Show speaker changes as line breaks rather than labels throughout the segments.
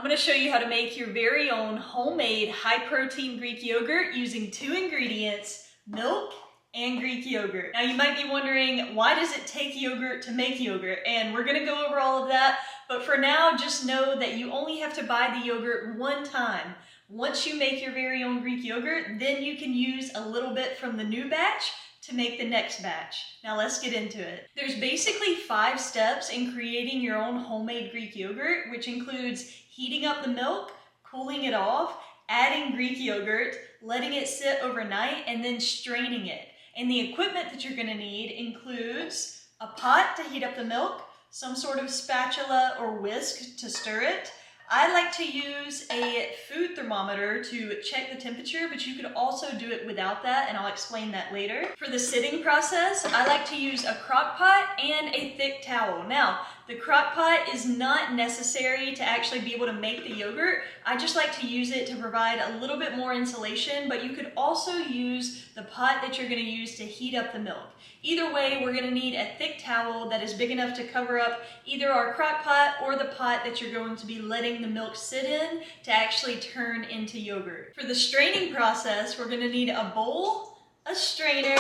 I'm going to show you how to make your very own homemade high-protein Greek yogurt using 2 ingredients, milk and Greek yogurt. Now you might be wondering, why does it take yogurt to make yogurt? And we're going to go over all of that, but for now, just know that you only have to buy the yogurt one time. Once you make your very own Greek yogurt, then you can use a little bit from the new batch to make the next batch. Now let's get into it. There's basically 5 steps in creating your own homemade Greek yogurt, which includes heating up the milk, cooling it off, adding Greek yogurt, letting it sit overnight, and then straining it. And the equipment that you're gonna need includes a pot to heat up the milk, some sort of spatula or whisk to stir it. I like to use a food thermometer to check the temperature, but you could also do it without that, and I'll explain that later. For the sitting process, I like to use a crock pot and a thick towel. Now, the crock pot is not necessary to actually be able to make the yogurt. I just like to use it to provide a little bit more insulation, but you could also use the pot that you're gonna use to heat up the milk. Either way, we're gonna need a thick towel that is big enough to cover up either our crock pot or the pot that you're going to be letting the milk sit in to actually turn into yogurt. For the straining process, we're gonna need a bowl, a strainer,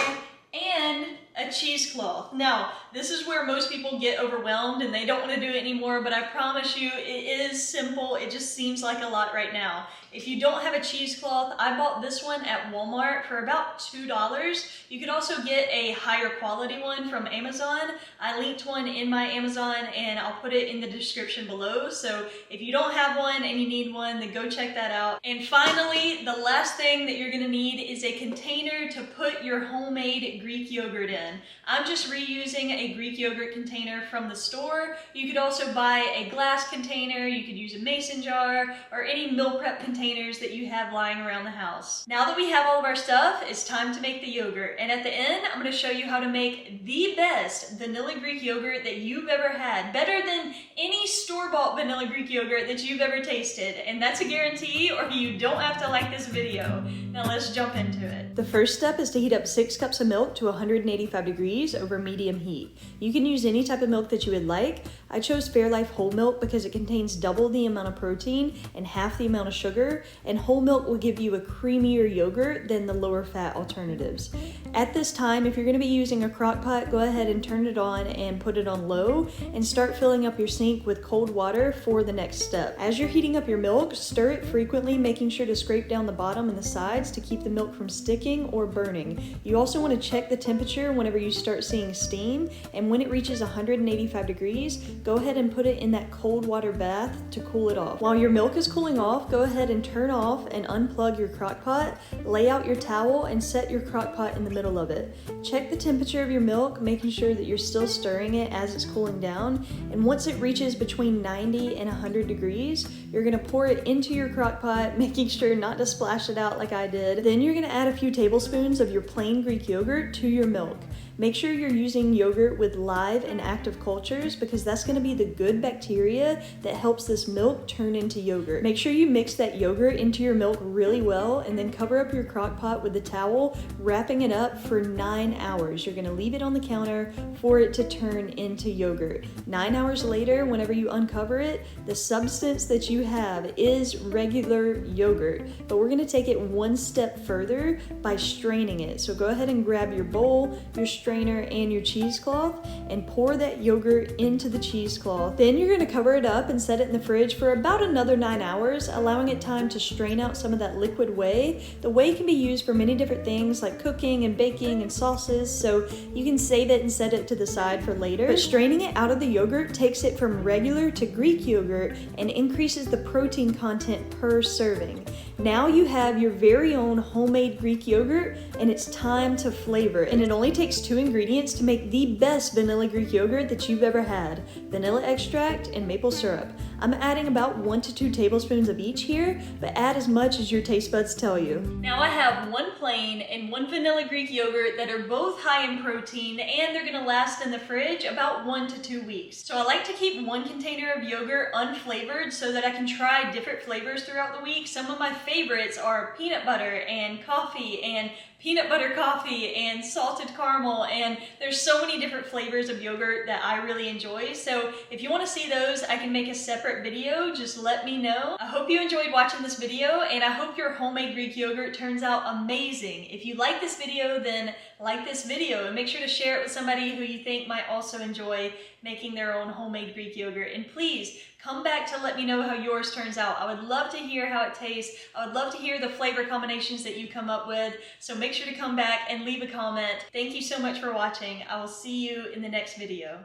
and a cheesecloth. Now, this is where most people get overwhelmed and they don't want to do it anymore, but I promise you it is simple. It just seems like a lot right now. If you don't have a cheesecloth, I bought this one at Walmart for about $2. You could also get a higher quality one from Amazon. I linked one in my Amazon and I'll put it in the description below. So if you don't have one and you need one, then go check that out. And finally, the last thing that you're gonna need is a container to put your homemade Greek yogurt in. I'm just reusing a Greek yogurt container from the store. You could also buy a glass container, you could use a mason jar, or any meal prep containers that you have lying around the house. Now that we have all of our stuff, it's time to make the yogurt. And at the end, I'm going to show you how to make the best vanilla Greek yogurt that you've ever had. Better than any store-bought vanilla Greek yogurt that you've ever tasted. And that's a guarantee, or you don't have to like this video. Now let's jump into it. The first step is to heat up 6 cups of milk to 185 degrees over medium heat. You can use any type of milk that you would like. I chose Fairlife whole milk because it contains double the amount of protein and half the amount of sugar, and whole milk will give you a creamier yogurt than the lower fat alternatives. At this time, if you're going to be using a crock pot, go ahead and turn it on and put it on low and start filling up your sink with cold water for the next step. As you're heating up your milk, stir it frequently, making sure to scrape down the bottom and the sides to keep the milk from sticking or burning. You also want to check the temperature whenever you start seeing steam, and when it reaches 185 degrees, go ahead and put it in that cold water bath to cool it off. While your milk is cooling off, go ahead and turn off and unplug your crock pot, lay out your towel, and set your crock pot in the middle of it. Check the temperature of your milk, making sure that you're still stirring it as it's cooling down, and once it reaches between 90 and 100 degrees, you're gonna pour it into your crock pot, making sure not to splash it out like I did. Then you're gonna add a few tablespoons of your plain Greek yogurt to your milk. Make sure you're using yogurt with live and active cultures because that's going to be the good bacteria that helps this milk turn into yogurt. Make sure you mix that yogurt into your milk really well and then cover up your crock pot with a towel, wrapping it up for 9 hours. You're going to leave it on the counter for it to turn into yogurt. 9 hours later, whenever you uncover it, the substance that you have is regular yogurt, but we're going to take it one step further by straining it. So go ahead and grab your bowl, your strainer, and your cheesecloth and pour that yogurt into the cheesecloth. Then you're going to cover it up and set it in the fridge for about another 9 hours, allowing it time to strain out some of that liquid whey. The whey can be used for many different things like cooking and baking and sauces, so you can save it and set it to the side for later. But straining it out of the yogurt takes it from regular to Greek yogurt and increases the protein content per serving. Now you have your very own homemade Greek yogurt, and it's time to flavor it. And it only takes 2 ingredients to make the best vanilla Greek yogurt that you've ever had: vanilla extract and maple syrup. I'm adding about 1 to 2 tablespoons of each here, but add as much as your taste buds tell you. Now I have 1 plain and 1 vanilla Greek yogurt that are both high in protein, and they're gonna last in the fridge about 1 to 2 weeks. So I like to keep 1 container of yogurt unflavored so that I can try different flavors throughout the week. Some of my favorites are peanut butter and coffee and peanut butter coffee and salted caramel, and there's so many different flavors of yogurt that I really enjoy. So if you want to see those, I can make a separate separate video, just let me know. I hope you enjoyed watching this video, and I hope your homemade Greek yogurt turns out amazing. If you like this video, then like this video and make sure to share it with somebody who you think might also enjoy making their own homemade Greek yogurt. And please come back to let me know how yours turns out. I would love to hear how it tastes. I would love to hear the flavor combinations that you come up with. So make sure to come back and leave a comment. Thank you so much for watching. I will see you in the next video.